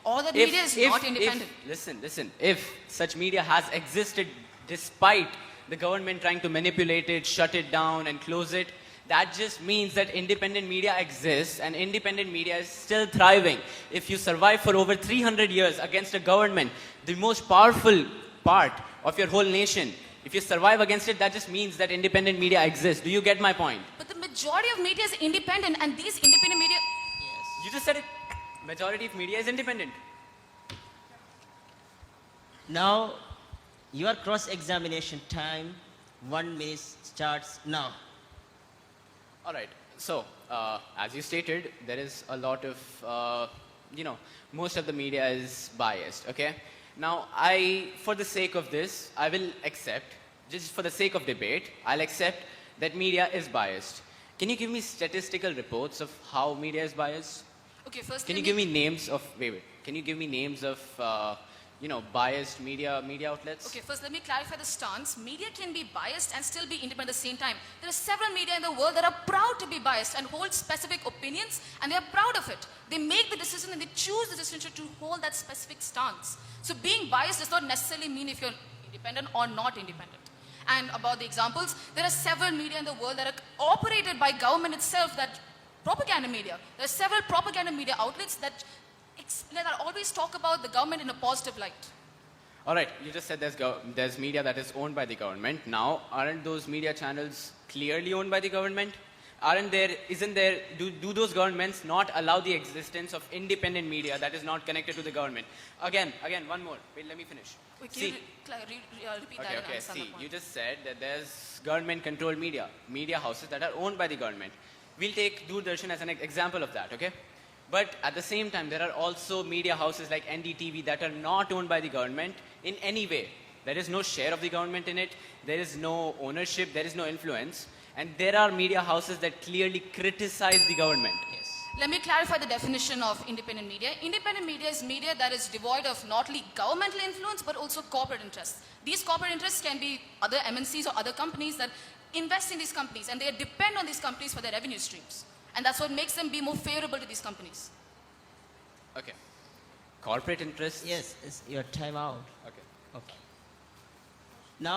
or that media is not independent. Listen, if such media has existed despite the government trying to manipulate it, shut it down and close it, that just means that independent media exists and independent media is still thriving. If you survive for over 300 years against a government, the most powerful part of your whole nation, if you survive against it, that just means that independent media exists. Do you get my point? But the majority of media is independent, and these independent media... Yes. You just said it. Majority of media is independent. Now, your cross-examination time, 1 minute starts now. All right. So, as you stated, there is a lot of, most of the media is biased, okay? Now, for the sake of this, I will accept, just for the sake of debate, I'll accept that media is biased. Can you give me statistical reports of how media is biased? Okay, first Can you give me names of, can you give me names of, biased media outlets? Okay, first let me clarify the stance. Media can be biased and still be independent at the same time. There are several media in the world that are proud to be biased and hold specific opinions, and they are proud of it. They make the decision and they choose the decision to hold that specific stance. So being biased does not necessarily mean if you're independent or not independent. And about the examples, there are several media in the world that are operated by government itself, that propaganda media. There are several propaganda media outlets that always talk about the government in a positive light. All right, you just said there's media that is owned by the government. Now, aren't those media channels clearly owned by the government? Do those governments not allow the existence of independent media that is not connected to the government? Again, one more. Wait, let me finish. Wait, can you repeat that? Okay. See, you just said that there's government-controlled media houses that are owned by the government. We'll take Doordarshan as an example of that, okay? But at the same time, there are also media houses like NDTV that are not owned by the government in any way. There is no share of the government in it. There is no ownership. There is no influence. And there are media houses that clearly criticize the government. Yes. Let me clarify the definition of independent media. Independent media is media that is devoid of not only governmental influence but also corporate interests. These corporate interests can be other MNCs or other companies that invest in these companies, and they depend on these companies for their revenue streams. And that's what makes them be more favorable to these companies. Okay. Corporate interests? Yes, it's your time out. Okay. Okay.